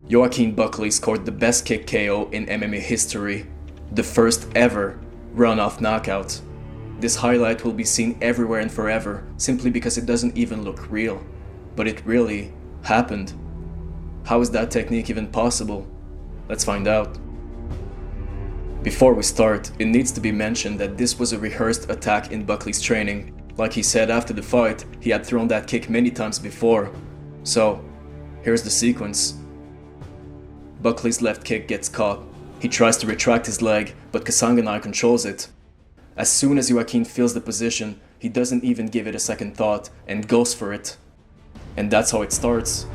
Joaquin Buckley scored the best kick KO in MMA history, the first ever run-off knockout. This highlight will be seen everywhere and forever simply because it doesn't even look real, but it really happened. How is that technique even possible? Let's find out. Before we start, it needs to be mentioned that this was a rehearsed attack in Buckley's training. Like he said after the fight, he had thrown that kick many times before. So, here's the sequence. Buckley's left kick gets caught. He tries to retract his leg, but Kasanganay controls it. As soon as Joaquin feels the position, he doesn't even give it a second thought and goes for it. And that's how it starts.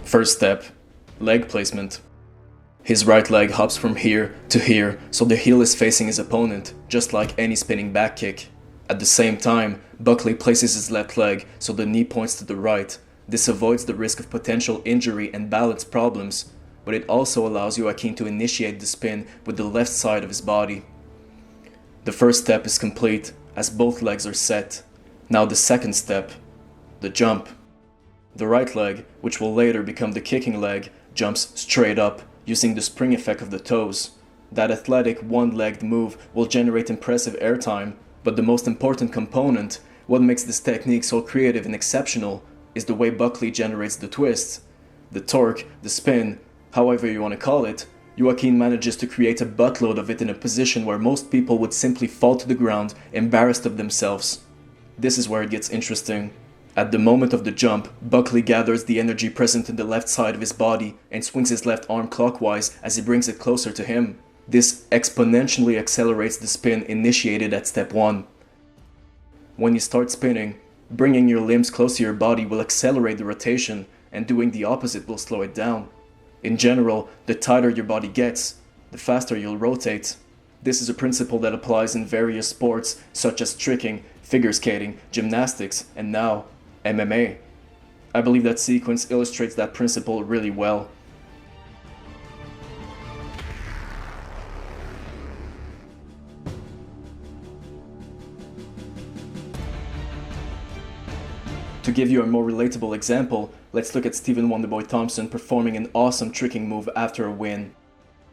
First step, leg placement. His right leg hops from here to here, so the heel is facing his opponent, just like any spinning back kick. At the same time, Buckley places his left leg so the knee points to the right. This avoids the risk of potential injury and balance problems, but it also allows Joaquin to initiate the spin with the left side of his body. The first step is complete, as both legs are set. Now the second step, the jump. The right leg, which will later become the kicking leg, jumps straight up, using the spring effect of the toes. That athletic one-legged move will generate impressive airtime, but the most important component, what makes this technique so creative and exceptional, is the way Buckley generates the twist. The torque, the spin, however you want to call it, Joaquin manages to create a buttload of it in a position where most people would simply fall to the ground, embarrassed of themselves. This is where it gets interesting. At the moment of the jump, Buckley gathers the energy present in the left side of his body and swings his left arm clockwise as he brings it closer to him. This exponentially accelerates the spin initiated at step 1. When you start spinning, bringing your limbs close to your body will accelerate the rotation, and doing the opposite will slow it down. In general, the tighter your body gets, the faster you'll rotate. This is a principle that applies in various sports such as tricking, figure skating, gymnastics, and now MMA. I believe that sequence illustrates that principle really well. To give you a more relatable example, let's look at Stephen Wonderboy Thompson performing an awesome tricking move after a win.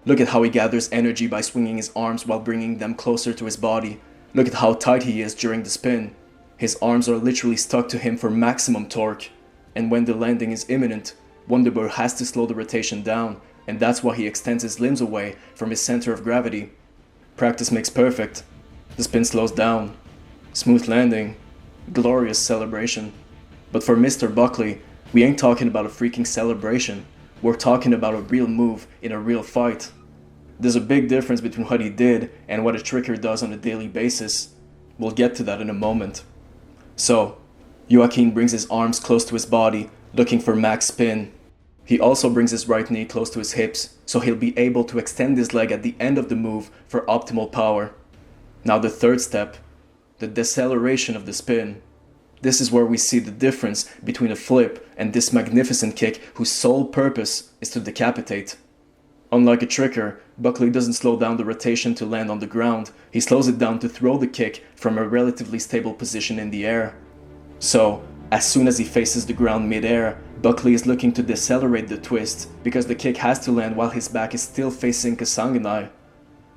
Look at how he gathers energy by swinging his arms while bringing them closer to his body. Look at how tight he is during the spin. His arms are literally stuck to him for maximum torque. And when the landing is imminent, Wonderboy has to slow the rotation down, and that's why he extends his limbs away from his center of gravity. Practice makes perfect. The spin slows down. Smooth landing. Glorious celebration. But for Mr. Buckley, we ain't talking about a freaking celebration. We're talking about a real move in a real fight. There's a big difference between what he did and what a tricker does on a daily basis. We'll get to that in a moment. So, Joaquin brings his arms close to his body, looking for max spin. He also brings his right knee close to his hips, so he'll be able to extend his leg at the end of the move for optimal power. Now the third step, the deceleration of the spin. This is where we see the difference between a flip and this magnificent kick whose sole purpose is to decapitate. Unlike a tricker, Buckley doesn't slow down the rotation to land on the ground, he slows it down to throw the kick from a relatively stable position in the air. So, as soon as he faces the ground mid-air, Buckley is looking to decelerate the twist because the kick has to land while his back is still facing Kasanganay.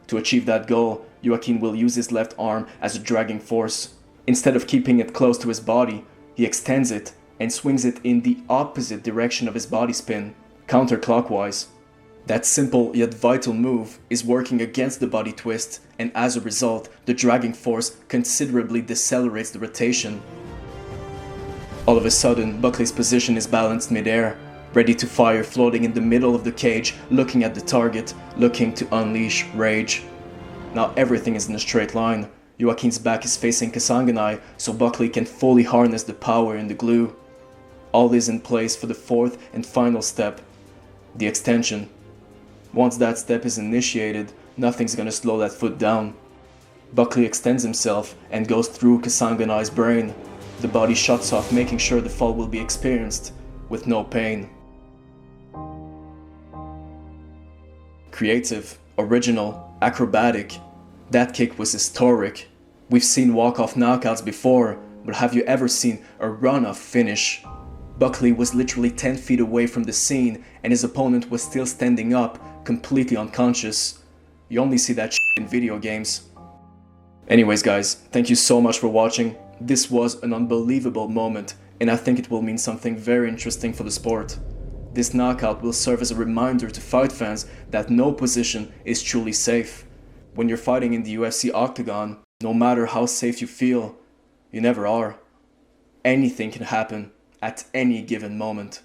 To achieve that goal, Joaquin will use his left arm as a dragging force. Instead of keeping it close to his body, he extends it and swings it in the opposite direction of his body spin, counterclockwise. That simple yet vital move is working against the body twist, and as a result, the dragging force considerably decelerates the rotation. All of a sudden, Buckley's position is balanced mid-air, ready to fire, floating in the middle of the cage, looking at the target, looking to unleash rage. Now everything is in a straight line. Joaquin's back is facing Kasanganay, so Buckley can fully harness the power in the glue. All is in place for the fourth and final step, the extension. Once that step is initiated, nothing's gonna slow that foot down. Buckley extends himself and goes through Kasanganay's brain. The body shuts off, making sure the fall will be experienced with no pain. Creative, original, acrobatic. That kick was historic. We've seen walk-off knockouts before, but have you ever seen a run-off finish? Buckley was literally 10 feet away from the scene and his opponent was still standing up, completely unconscious. You only see that shit in video games. Anyways guys, thank you so much for watching. This was an unbelievable moment and I think it will mean something very interesting for the sport. This knockout will serve as a reminder to fight fans that no position is truly safe. When you're fighting in the UFC octagon, no matter how safe you feel, you never are. Anything can happen at any given moment.